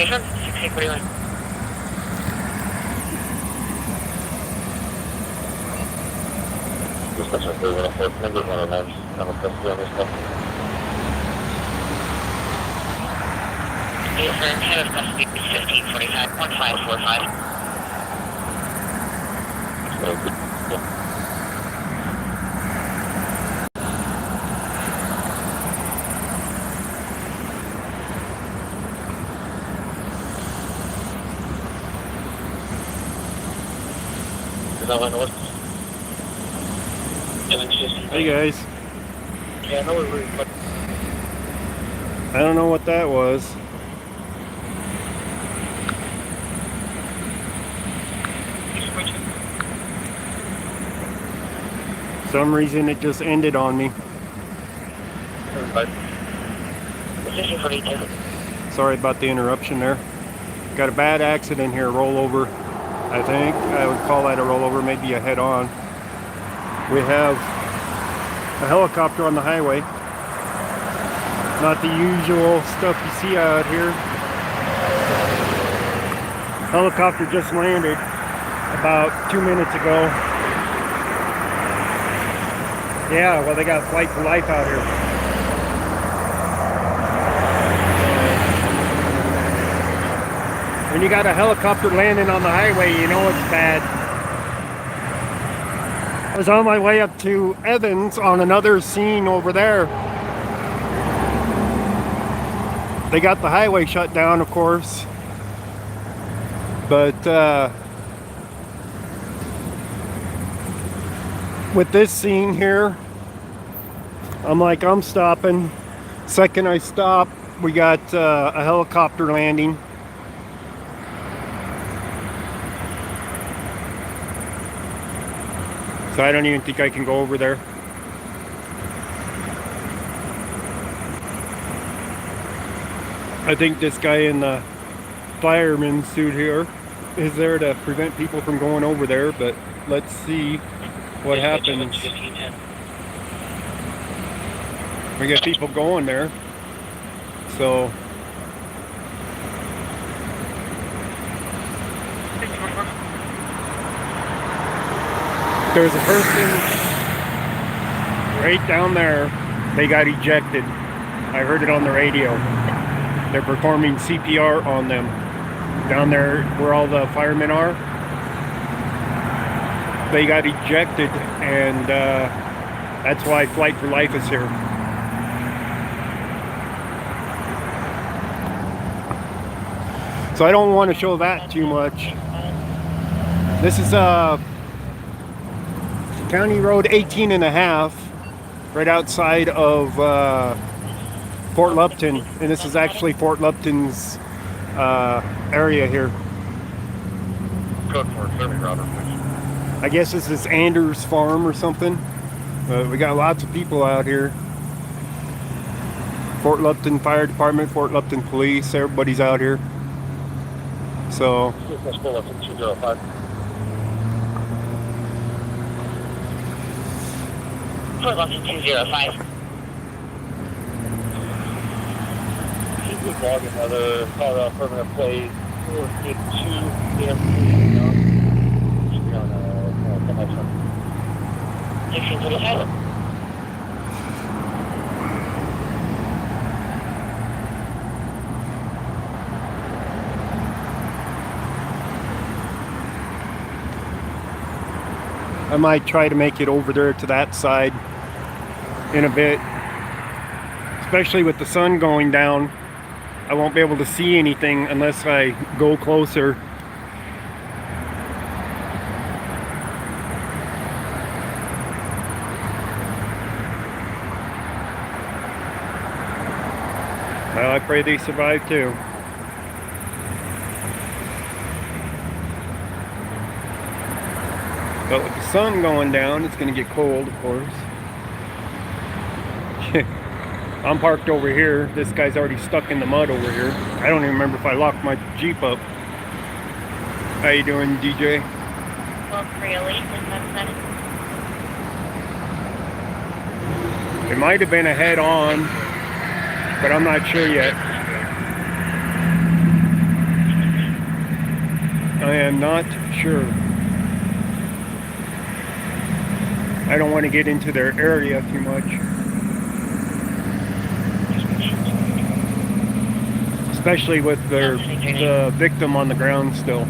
location, 6841. Dispatcher 314, number 109, number 50 on this stuff. Yes, sir, head of custody 1545, 1545. Is that one north? Hey guys. Yeah, I know we're I don't know what that was. For some reason it just ended on me. Position 42. Sorry about the interruption there. Got a bad accident here, rollover. I think I would call that a rollover, maybe a head-on. We have a helicopter on the highway. Not the usual stuff you see out here. Helicopter just landed about 2 minutes ago. Yeah, well, they got flight for life out here. When you got a helicopter landing on the highway, you know it's bad. I was on my way up to Evans on another scene over there. They got the highway shut down, of course. But with this scene here, I'm stopping. Second I stop, we got a helicopter landing. So I don't even think I can go over there. I think this guy in the fireman suit here is there to prevent people from going over there, but let's see what happens. We got people going there, so there's a person right down there. They got ejected. I heard it on the radio. They're performing CPR on them down there where all the firemen are. They got ejected, and that's why Flight for Life is here. So I don't want to show that too much. This is County Road 18 and a half, right outside of Fort Lupton, and this is actually Fort Lupton's area here. Code for Robert. I guess this is Anders Farm or something. We got lots of people out here. Fort Lupton Fire Department, Fort Lupton Police, everybody's out here. So. Fort Lupton 205. Fort Lupton 205. Log another Colorado permanent plate 482 AM. Should be on the next one. 1625. I might try to make it over there to that side in a bit, especially with the sun going down. I won't be able to see anything unless I go closer. Well, I pray they survive too. But with the sun going down, it's going to get cold, of course. I'm parked over here. This guy's already stuck in the mud over here. I don't even remember if I locked my Jeep up. How you doing, DJ? Well, really? It might have been a head-on, but I'm not sure yet. I'm not sure. I don't want to get into their area too much. Especially with the victim on the ground still.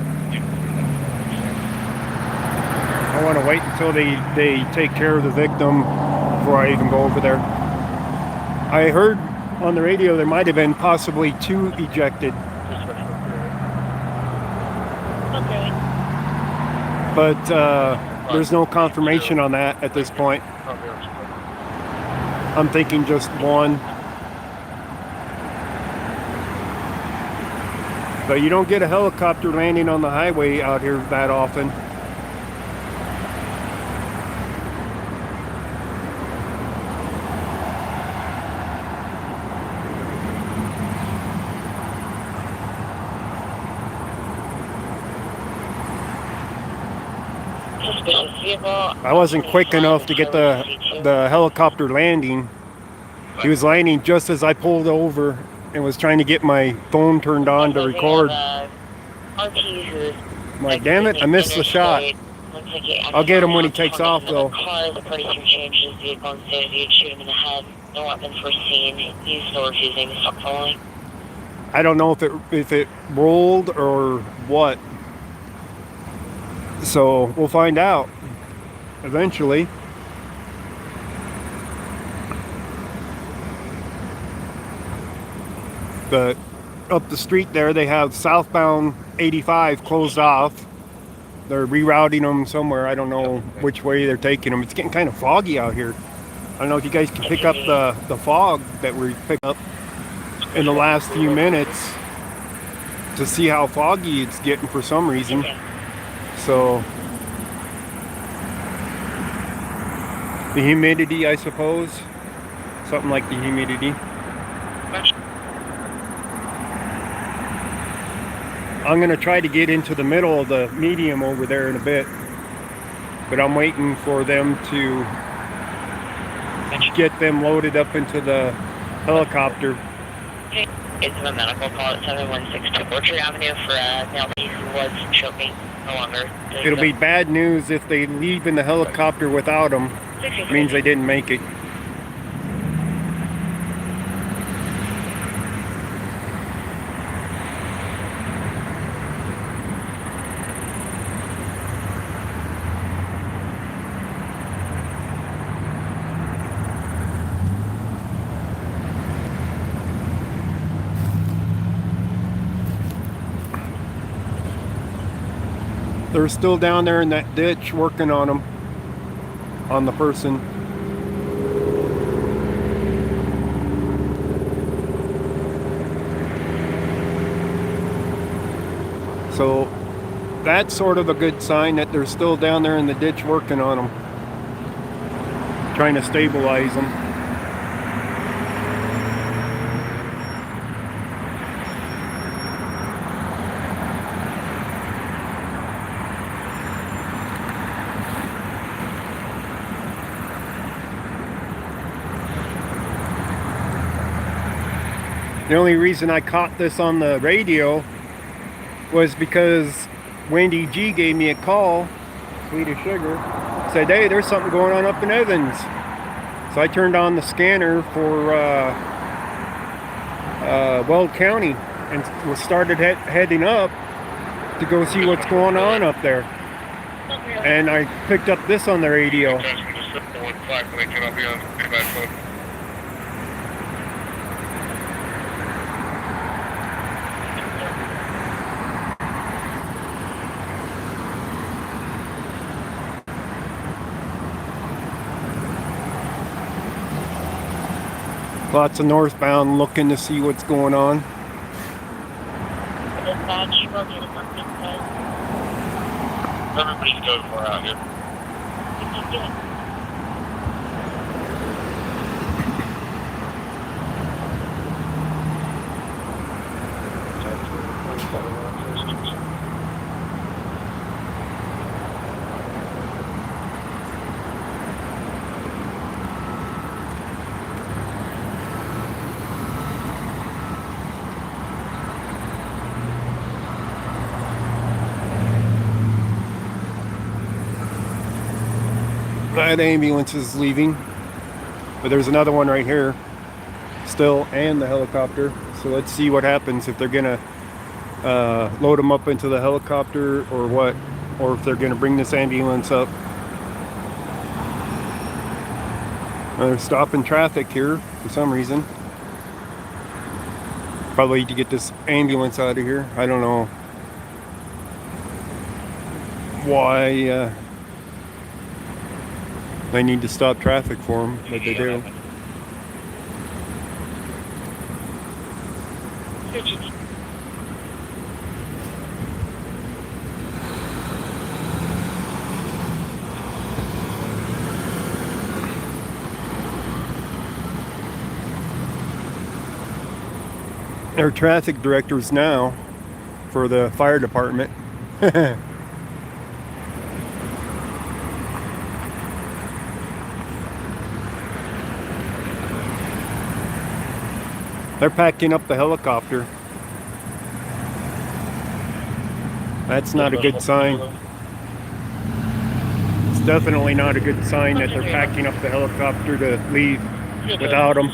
I want to wait until they take care of the victim before I even go over there. I heard on the radio there might have been possibly 2 ejected. Okay. But there's no confirmation on that at this point. I'm thinking just 1. But you don't get a helicopter landing on the highway out here that often. I wasn't quick enough to get the helicopter landing. He was landing just as I pulled over and was trying to get my phone turned on to record. I'm like, damn it, I missed the shot. I'll get him when he takes off, though. Pretty soon changes the vehicle and says you'd shoot him in the head. No weapons were seen. He's still refusing to stop following. I don't know if it rolled or what. So we'll find out eventually. But up the street there, they have southbound 85 closed off. They're rerouting them somewhere. I don't know which way they're taking them. It's getting kind of foggy out here. I don't know if you guys can pick up the fog that we picked up in the last few minutes to see how foggy it's getting for some reason. So the humidity, I suppose. Something like the humidity. I'm going to try to get into the middle of the medium over there in a bit. But I'm waiting for them to get them loaded up into the helicopter. It's a medical call at 7162 Orchard Avenue for Nelby who was choking no longer. It'll be bad news if they leave in the helicopter without them. It means they didn't make it. They're still down there in that ditch working on them, on the person. So that's sort of a good sign that they're still down there in the ditch working on them, trying to stabilize them. The only reason I caught this on the radio was because Wendy G gave me a call, Swedish Sugar, said, hey, there's something going on up in Evans. So I turned on the scanner for Weld County and started heading up to go see what's going on up there. And I picked up this on the radio. Lots of northbound looking to see what's going on. Everybody's good for out here. That ambulance is leaving, but there's another one right here still, and the helicopter. So let's see what happens, if they're gonna load them up into the helicopter or what, or if they're gonna bring this ambulance up. They're stopping traffic here for some reason. Probably to get this ambulance out of here. I don't know why they need to stop traffic for them, but they do. They're traffic directors now for the fire department. They're packing up the helicopter. That's not a good sign. It's definitely not a good sign that they're packing up the helicopter to leave without them.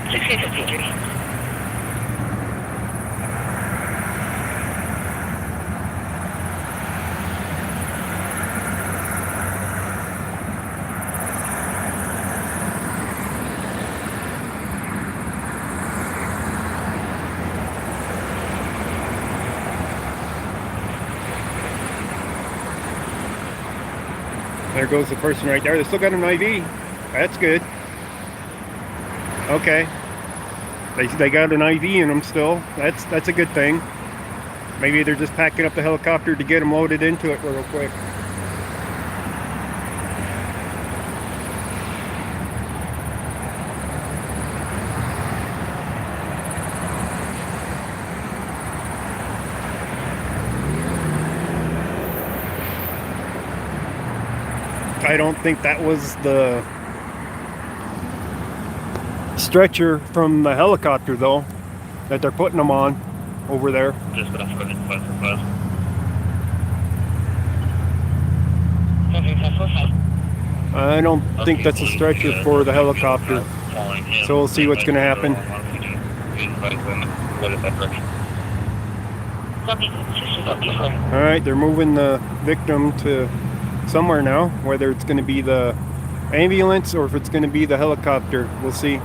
1653. There goes the person right there. They still got an IV. That's good. Okay. They got an IV in them still. That's a good thing. Maybe they're just packing up the helicopter to get them loaded into it real quick. I don't think that was the stretcher from the helicopter, though, that they're putting them on over there. Just enough for class. I don't think that's a stretcher for the helicopter. So we'll see what's going to happen. All right, they're moving the victim to somewhere now, whether it's going to be the ambulance or if it's going to be the helicopter. We'll see.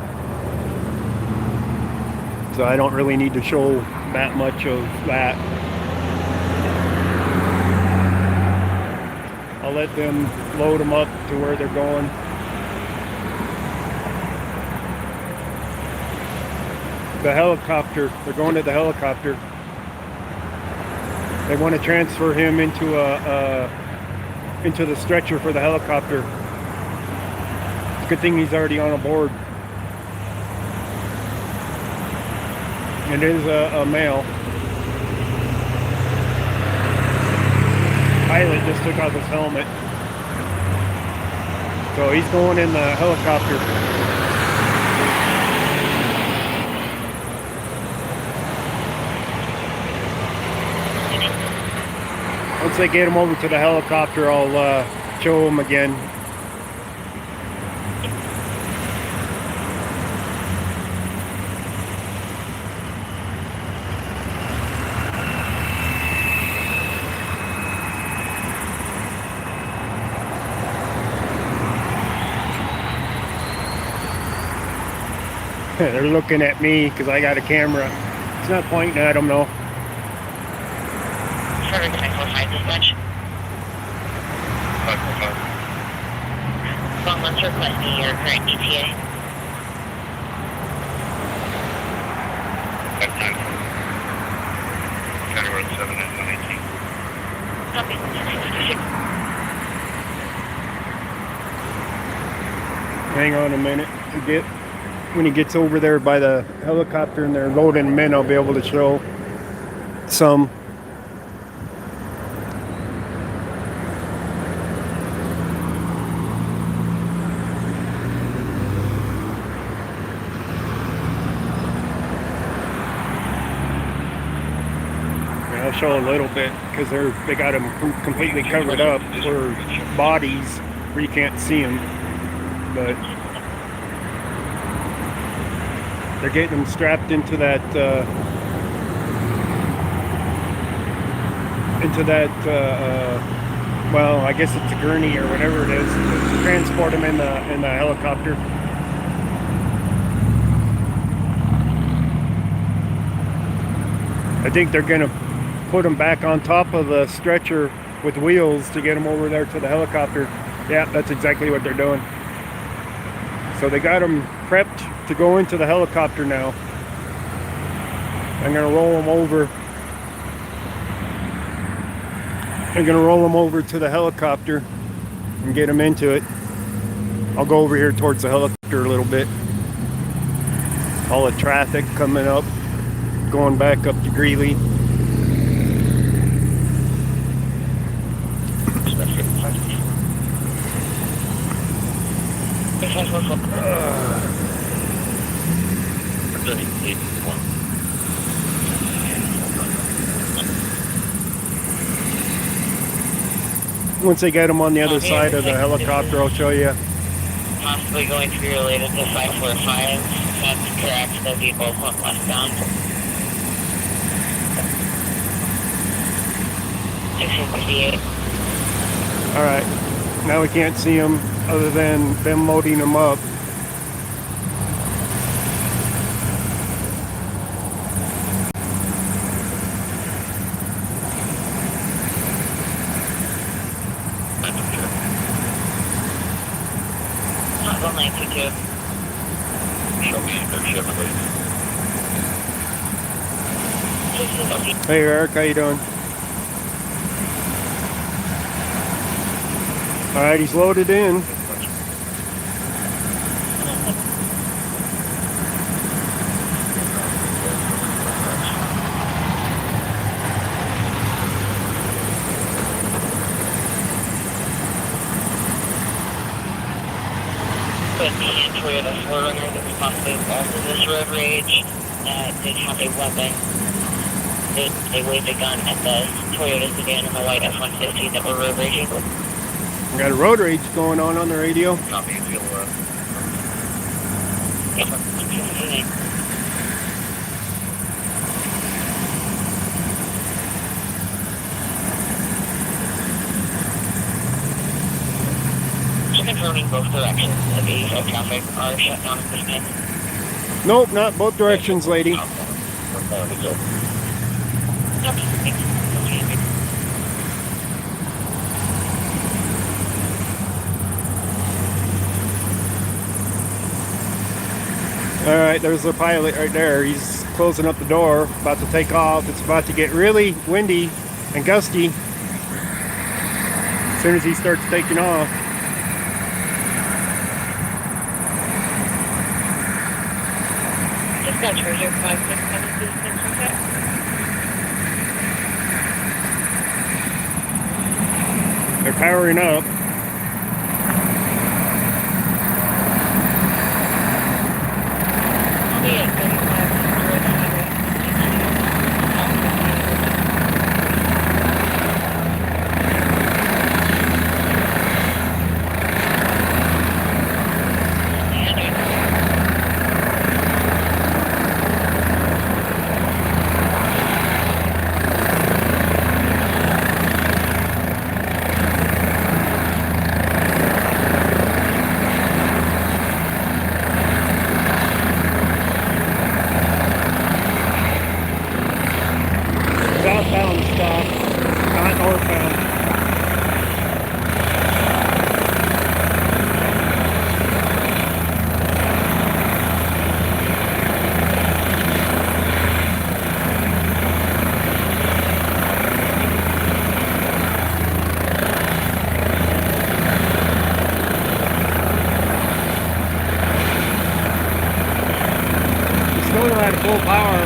So I don't really need to show that much of that. I'll let them load them up to where they're going. The helicopter, they're going to the helicopter. They want to transfer him into the stretcher for the helicopter. It's a good thing he's already on a board. It is a male. Pilot just took off his helmet. So he's going in the helicopter. Once they get him over to the helicopter, I'll show him again. They're looking at me because I got a camera. It's not pointing at them though. Trevor, can I qualify this much? 545. Well, let's request me your current ETA. At 9. County Road 7 at 118. Copy. 1656. Hang on a minute. When he gets over there by the helicopter and they're loading him in, I'll be able to show some. I'll show a little bit because they got them completely covered up for bodies where you can't see them, but they're getting them strapped into that well, I guess it's a gurney or whatever it is to transport them in the helicopter. I think they're gonna put them back on top of the stretcher with wheels to get them over there to the helicopter. Yeah, that's exactly what they're doing. So they got them prepped to go into the helicopter now. I'm gonna roll them over. I'm gonna roll them over to the helicopter and get them into it. I'll go over here towards the helicopter a little bit. All the traffic coming up, going back up to Greeley. Once they get them on the other side of the helicopter, I'll show you. Possibly going to be related to 545. That's correct. They'll be both westbound. 1658. Alright, now we can't see them other than them loading them up. Hey Eric, how you doing? Alright, he's loaded in. Toyota 4Runner that was possibly involved in this road rage did have a weapon. They waved a gun at the Toyota sedan and the white F-150 that were road raging. We got a road rage going on the radio. Copy, feel Just confirming both directions of 85 traffic are shut down at this time. Nope, not both directions, lady. Alright, there's the pilot right there. He's closing up the door, about to take off. It's about to get really windy and gusty as soon as he starts taking off. Dispatch, Roger 5676 okay? They're powering up. Southbound stop, not northbound. It's still not at full power.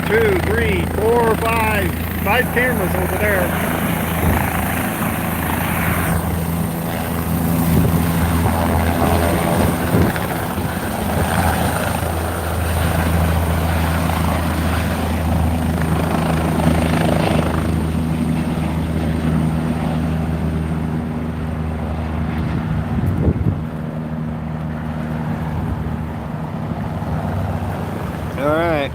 2, 3, 4, 5. 5 cameras over there. Alright.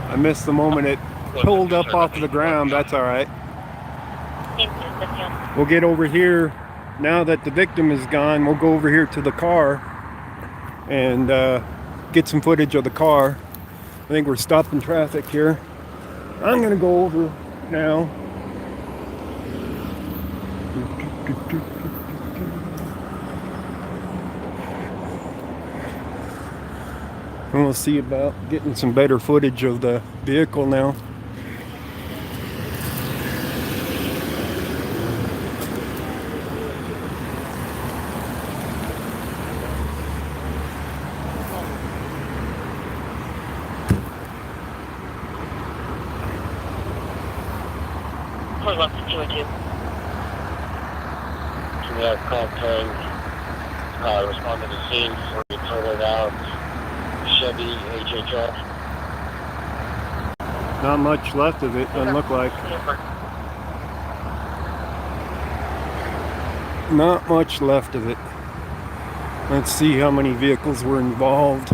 I missed the moment it pulled up off of the ground. That's alright. We'll get over here. Now that the victim is gone, we'll go over here to the car and get some footage of the car. I think we're stopping traffic here. I'm going to go over now. And we'll see about getting some better footage of the vehicle now. Lupton 202. We have contact, respond to the scene before we totaled out Chevy HHL. Not much left of it, doesn't look like. Not much left of it. Let's see how many vehicles were involved.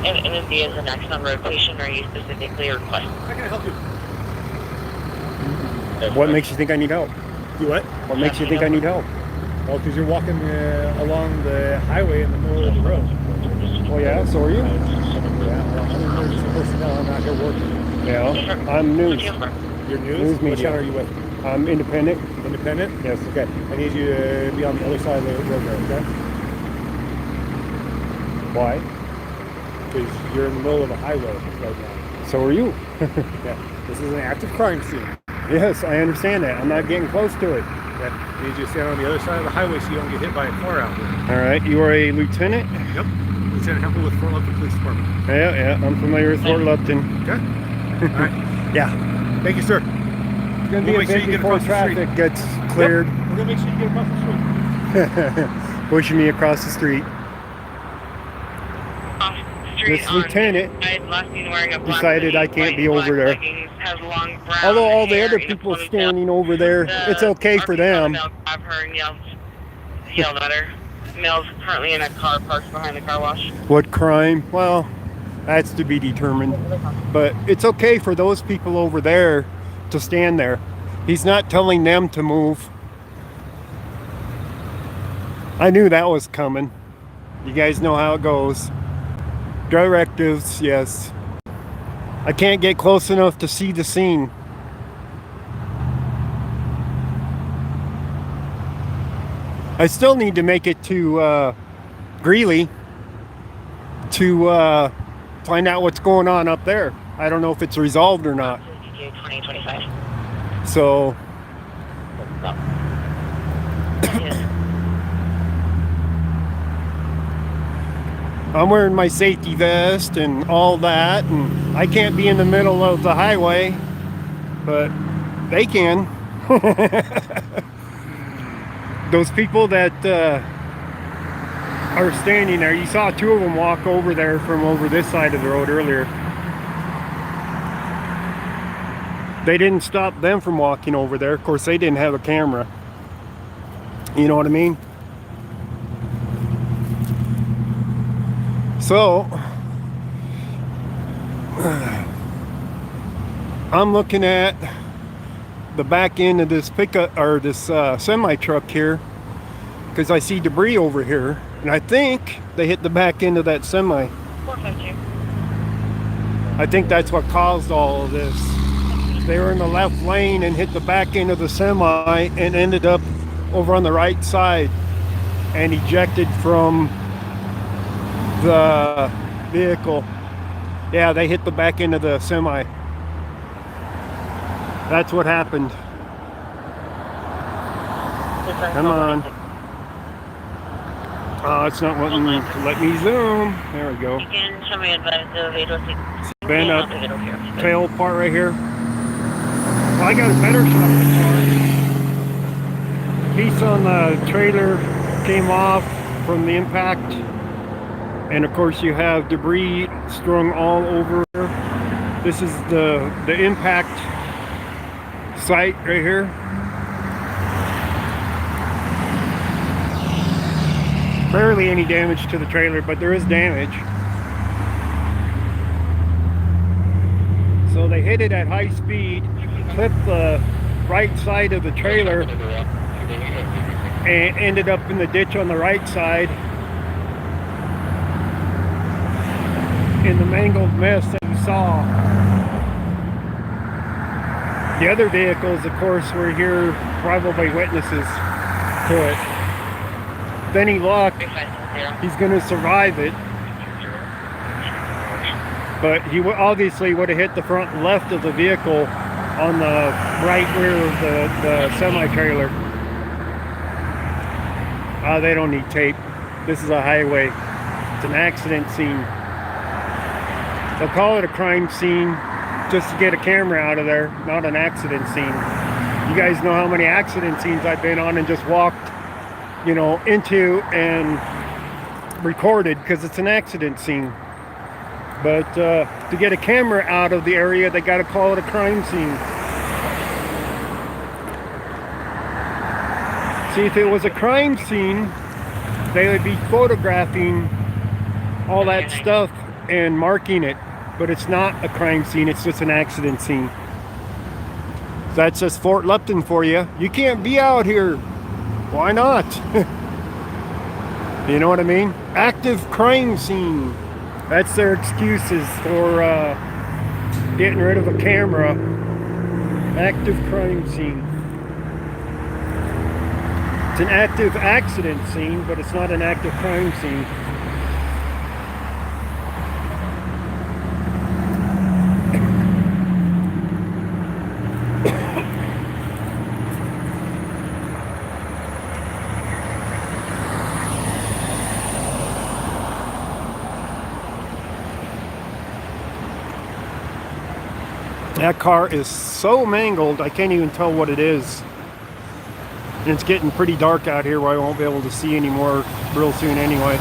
MMB is the next on rotation. Are you specifically requesting? How can I help you? What makes you think I need help? You what? What makes you think I need help? Well, because you're walking along the highway in the middle of the road. Oh yeah, so are you? Yeah, I'm an emergency personnel. I'm out here working. Yeah, I'm news. You're news? News What media. channel are you with? I'm independent. Independent? Yes. Okay. I need you to be on the other side of the road there, okay? Why? Because you're in the middle of a highway right now. So are you. Yeah. This is an active crime scene. Yes, I understand that. I'm not getting close to it. Okay. I need you to stand on the other side of the highway so you don't get hit by a car out here. All right, you are a lieutenant? Yep. Lieutenant Hempel with Fort Lupton Police Department. Yeah, I'm familiar with Fort Lupton. Okay. All right. Yeah. Thank you, sir. It's going to be We'll a make sure bit you get before across the traffic gets cleared. Yep. We're going to make sure you get across the street. Pushing me across the street. This lieutenant decided I can't be over there. Although all the other people standing over there, it's okay for them. Yelled at her. Male's currently in a car parked behind the car wash. What crime? Well, that's to be determined. But it's okay for those people over there to stand there. He's not telling them to move. I knew that was coming. You guys know how it goes. Directives, yes. I can't get close enough to see the scene. I still need to make it to Greeley to find out what's going on up there. I don't know if it's resolved or not. 2025. So I'm wearing my safety vest and all that, and I can't be in the middle of the highway, but they can. Those people that are standing there, you saw 2 of them walk over there from over this side of the road earlier. They didn't stop them from walking over there. Of course, they didn't have a camera. You know what I mean? So, I'm looking at the back end of this pickup or this semi truck here because I see debris over here, and I think they hit the back end of that semi. 452. I think that's what caused all of this. They were in the left lane and hit the back end of the semi and ended up over on the right side and ejected from the vehicle. Yeah, they hit the back end of the semi. That's what happened. Come on. It's not wanting to let me zoom. There we go. Again, somebody advised the vehicle to Bend up. the vehicle here. Tail part right here. Well, I got a better shot of the car. Piece on the trailer came off from the impact, and of course you have debris strung all over. This is the impact site right here. Barely any damage to the trailer, but there is damage. So they hit it at high speed, clipped the right side of the trailer, and ended up in the ditch on the right side in the mangled mess that you saw. The other vehicles, of course, were here, probably witnesses to it. With any luck, he's going to survive it. But he obviously would have hit the front left of the vehicle on the right rear of the semi-trailer. They don't need tape. This is a highway. It's an accident scene. They'll call it a crime scene just to get a camera out of there, not an accident scene. You guys know how many accident scenes I've been on and just walked, you know, into and recorded because it's an accident scene. But to get a camera out of the area, they got to call it a crime scene. See, if it was a crime scene, they would be photographing all that stuff and marking it. But it's not a crime scene, it's just an accident scene. That's just Fort Lupton for you. You can't be out here. Why not? You know what I mean? Active crime scene. That's their excuses for getting rid of a camera. Active crime scene. It's an active accident scene, but it's not an active crime scene. That car is so mangled, I can't even tell what it is. And it's getting pretty dark out here where I won't be able to see anymore real soon anyway.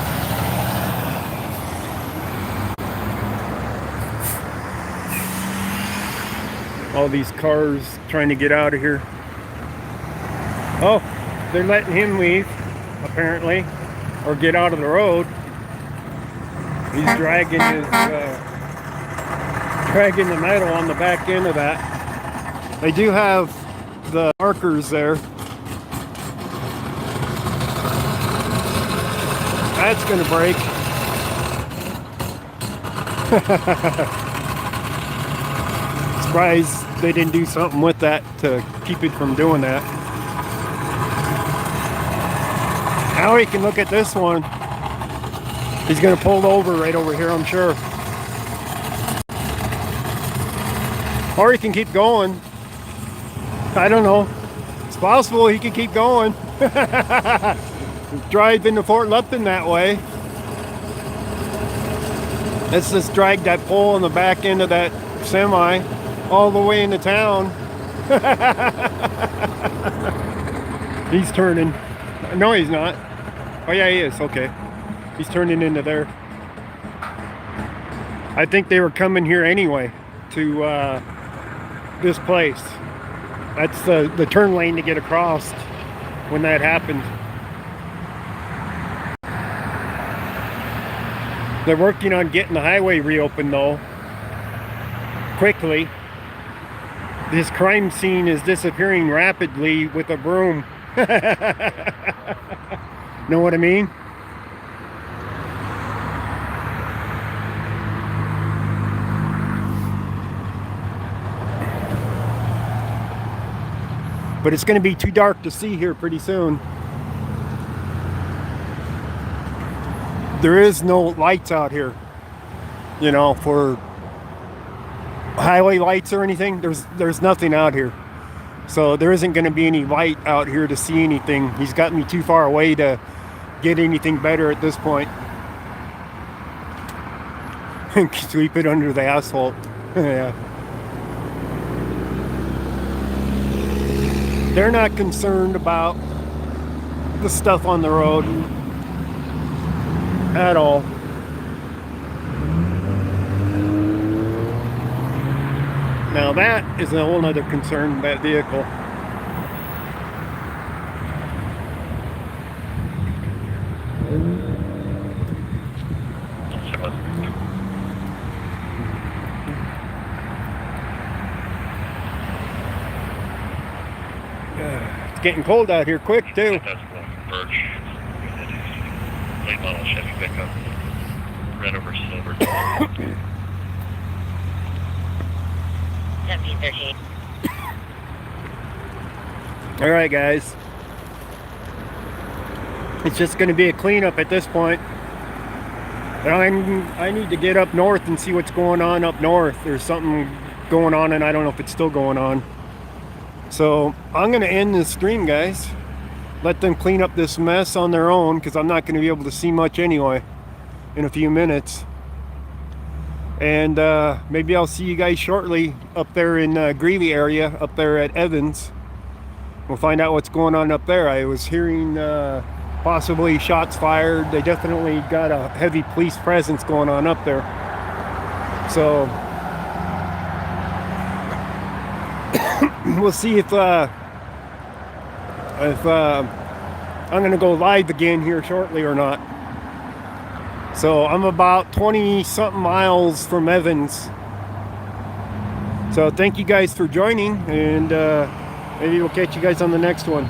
All these cars trying to get out of here. Oh, they're letting him leave, apparently, or get out of the road. He's dragging the metal on the back end of that. They do have the markers there. That's going to break. Surprised they didn't do something with that to keep it from doing that. Now we can look at this one. He's going to pull over right over here, I'm sure. Or he can keep going. I don't know. It's possible he can keep going. Drive into Fort Lupton that way. Let's just drag that pole on the back end of that semi all the way into town. He's turning. No, he's not. Oh yeah, he is. Okay. He's turning into there. I think they were coming here anyway to this place. That's the turn lane to get across when that happened. They're working on getting the highway reopened though, quickly. This crime scene is disappearing rapidly with a broom. Know what I mean? But it's going to be too dark to see here pretty soon. There is no lights out here, you know, for highway lights or anything. There's nothing out here. So there isn't going to be any light out here to see anything. He's got me too far away to get anything better at this point. Sweep it under the asphalt. Yeah. They're not concerned about the stuff on the road at all. Now that is a whole nother concern, that vehicle. It's getting cold out here quick too. That's one Birch. Late model Chevy pickup. Red over silver. 1713. All right, guys. It's just going to be a cleanup at this point. I need to get up north and see what's going on up north. There's something going on, and I don't know if it's still going on. So I'm going to end this stream, guys. Let them clean up this mess on their own, because I'm not going to be able to see much anyway in a few minutes. And maybe I'll see you guys shortly up there in Greeley area, up there at Evans. We'll find out what's going on up there. I was hearing possibly shots fired. They definitely got a heavy police presence going on up there. So we'll see if I'm going to go live again here shortly or not. So I'm about 20 something miles from Evans. So thank you guys for joining, and maybe we'll catch you guys on the next one.